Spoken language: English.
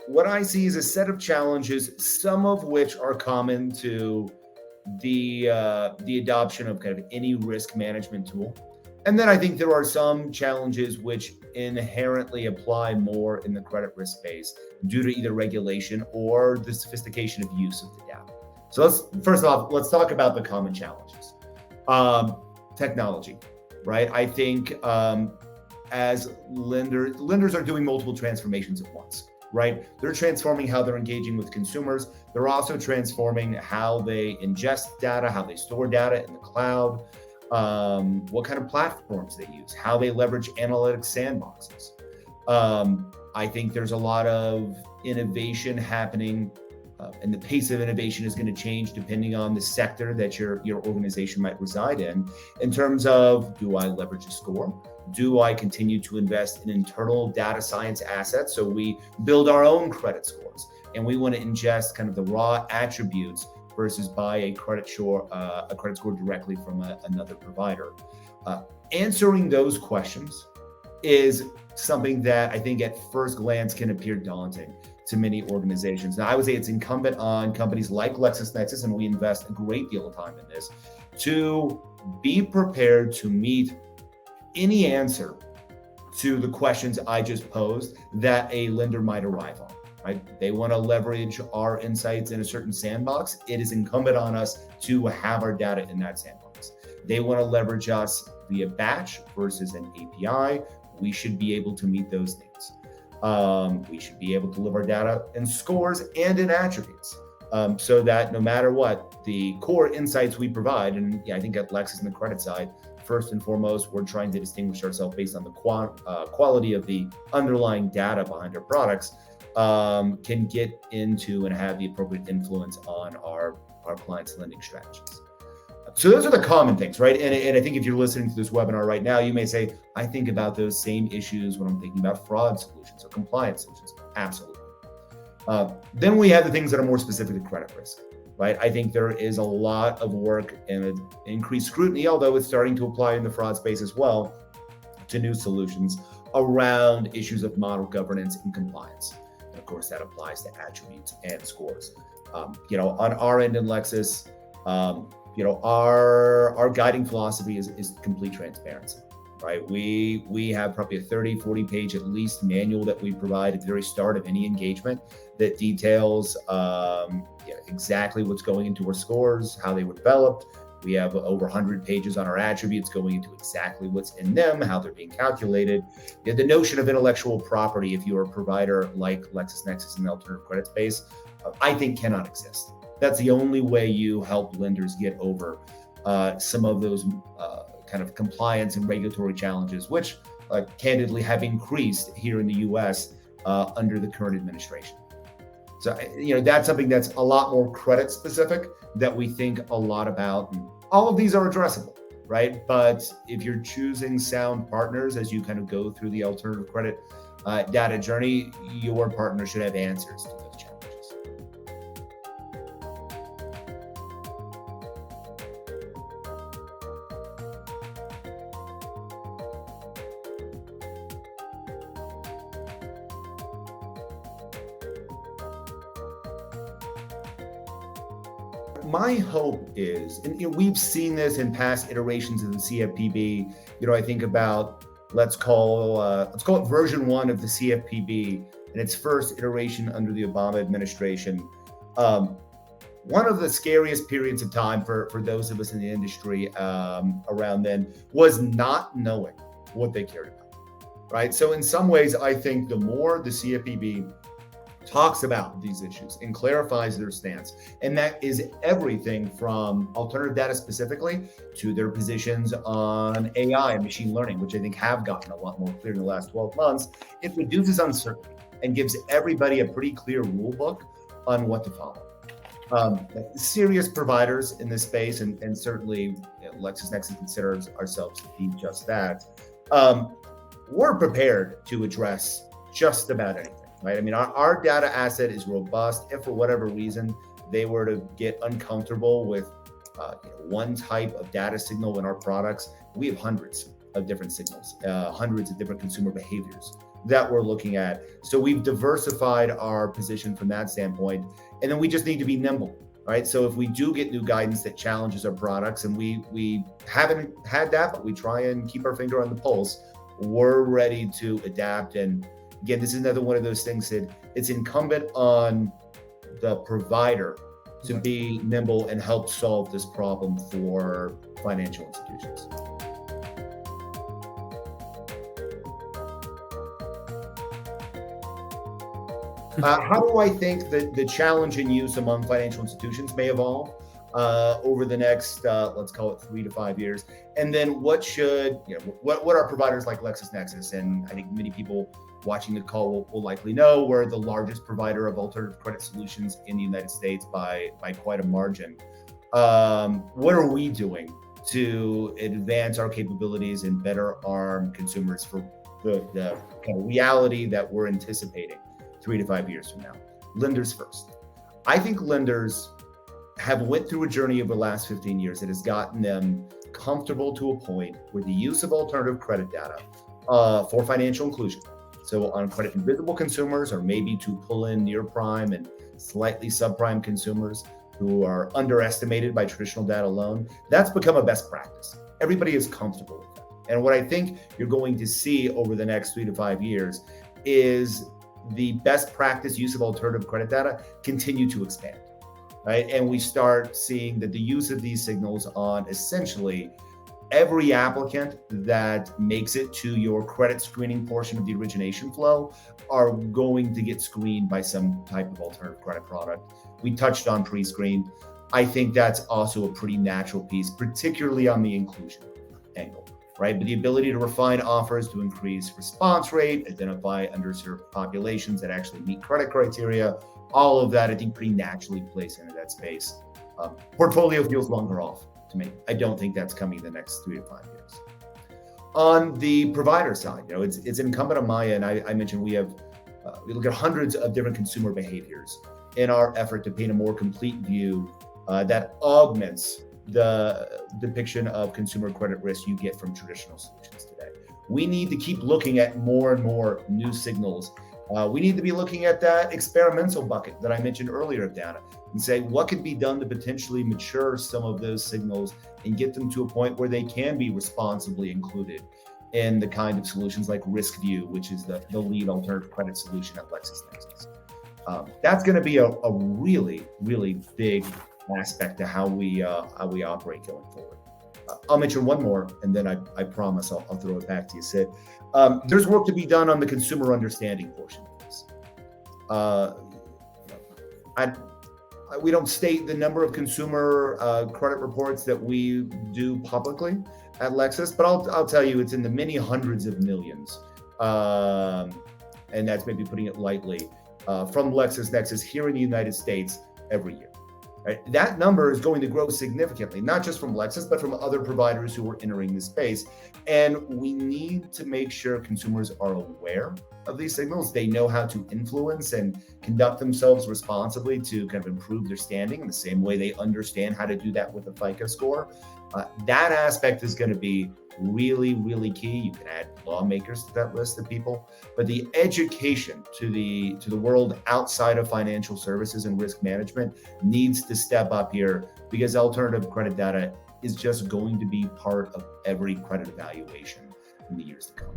what I see is a set of challenges, some of which are common to the adoption of kind of any risk management tool. And then I think there are some challenges which inherently apply more in the credit risk space due to either regulation or the sophistication of use of the data. So first off, let's talk about the common challenges. Technology, right? I think as lenders are doing multiple transformations at once, right? They're transforming how they're engaging with consumers. They're also transforming how they ingest data, how they store data in the cloud, what kind of platforms they use, how they leverage analytics sandboxes. I think there's a lot of innovation happening, and the pace of innovation is going to change depending on the sector that your organization might reside in terms of, do I leverage a score? Do I continue to invest in internal data science assets? So we build our own credit scores, and we want to ingest kind of the raw attributes versus buy a credit score directly from another provider. Answering those questions is something that I think at first glance can appear daunting to many organizations. Now, I would say it's incumbent on companies like LexisNexis, and we invest a great deal of time in this, to be prepared to meet any answer to the questions I just posed that a lender might arrive on. Right? They want to leverage our insights in a certain sandbox. It is incumbent on us to have our data in that sandbox. They want to leverage us via batch versus an API. We should be able to meet those needs. We should be able to deliver data in scores and in attributes, so that no matter what, the core insights we provide, and I think at Lexis on the credit side, first and foremost, we're trying to distinguish ourselves based on the quality of the underlying data behind our products, can get into and have the appropriate influence on our clients' lending strategies. So those are the common things, right? And I think if you're listening to this webinar right now, you may say, I think about those same issues when I'm thinking about fraud solutions or compliance solutions. Absolutely. Then we have the things that are more specific to credit risk, right? I think there is a lot of work and increased scrutiny, although it's starting to apply in the fraud space as well, to new solutions around issues of model governance and compliance. And of course, that applies to attributes and scores. On our end in Lexis, our guiding philosophy is complete transparency, right? We have probably a 30-40 page at least manual that we provide at the very start of any engagement that details exactly what's going into our scores, how they were developed. We have over 100 pages on our attributes going into exactly what's in them, how they're being calculated. The notion of intellectual property, if you're a provider like LexisNexis in the alternative credit space, I think cannot exist. That's the only way you help lenders get over some of those kind of compliance and regulatory challenges, which candidly have increased here in the US under the current administration. So, that's something that's a lot more credit specific that we think a lot about. And all of these are addressable, right? But if you're choosing sound partners as you kind of go through the alternative credit data journey, your partner should have answers to those challenges. My hope is, and we've seen this in past iterations of the CFPB. I think about let's call it version 1 of the CFPB in its first iteration under the Obama administration. One of the scariest periods of time for those of us in the industry around then was not knowing what they cared about, right? So in some ways, I think the more the CFPB talks about these issues and clarifies their stance, and that is everything from alternative data specifically to their positions on AI and machine learning, which I think have gotten a lot more clear in the last 12 months. It reduces uncertainty and gives everybody a pretty clear rule book on what to follow. Serious providers in this space, and certainly LexisNexis considers ourselves to be just that, we're prepared to address just about anything. Right? I mean, our data asset is robust. If for whatever reason they were to get uncomfortable with one type of data signal in our products, we have hundreds of different signals, hundreds of different consumer behaviors that we're looking at. So we've diversified our position from that standpoint. And then we just need to be nimble, right? So if we do get new guidance that challenges our products, and we haven't had that, but we try and keep our finger on the pulse, we're ready to adapt. And again, this is another one of those things that it's incumbent on the provider to be nimble and help solve this problem for financial institutions. How do I think that the challenge in use among financial institutions may evolve over the next, let's call it 3 to 5 years? And then what are providers like LexisNexis? And I think many people watching the call will likely know we're the largest provider of alternative credit solutions in the United States by quite a margin. What are we doing to advance our capabilities and better arm consumers for the kind of reality that we're anticipating 3 to 5 years from now? Lenders first. I think lenders have went through a journey over the last 15 years that has gotten them comfortable to a point where the use of alternative credit data for financial inclusion, so on credit invisible consumers, or maybe to pull in near prime and slightly subprime consumers who are underestimated by traditional data alone, that's become a best practice. Everybody is comfortable with that. And what I think you're going to see over the next 3 to 5 years is the best practice use of alternative credit data continue to expand, right? And we start seeing that the use of these signals on essentially every applicant that makes it to your credit screening portion of the origination flow are going to get screened by some type of alternative credit product. We touched on pre-screen. I think that's also a pretty natural piece, particularly on the inclusion angle, right? But the ability to refine offers to increase response rate, identify underserved populations that actually meet credit criteria, all of that, I think, pretty naturally plays into that space. Portfolio feels longer off to me. I don't think that's coming in the next 3 to 5 years. On the provider side, it's incumbent on my end. I mentioned we look at hundreds of different consumer behaviors in our effort to paint a more complete view that augments the depiction of consumer credit risk you get from traditional solutions today. We need to keep looking at more and more new signals. We need to be looking at that experimental bucket that I mentioned earlier of data and say what could be done to potentially mature some of those signals and get them to a point where they can be responsibly included in the kind of solutions like RiskView, which is the lead alternative credit solution at LexisNexis. That's going to be a really, really big aspect to how we operate going forward. I'll mention one more, and then I promise I'll throw it back to you, Sid. There's work to be done on the consumer understanding portion of this. We don't state the number of consumer credit reports that we do publicly at Lexis, but I'll tell you it's in the many hundreds of millions, and that's maybe putting it lightly, from LexisNexis here in the United States every year. Right? That number is going to grow significantly, not just from Lexis, but from other providers who are entering the space. And we need to make sure consumers are aware of these signals. They know how to influence and conduct themselves responsibly to kind of improve their standing in the same way they understand how to do that with a FICO score. That aspect is going to be really, really key. You can add lawmakers to that list of people, but the education to the world outside of financial services and risk management needs to step up here, because alternative credit data is just going to be part of every credit evaluation in the years to come.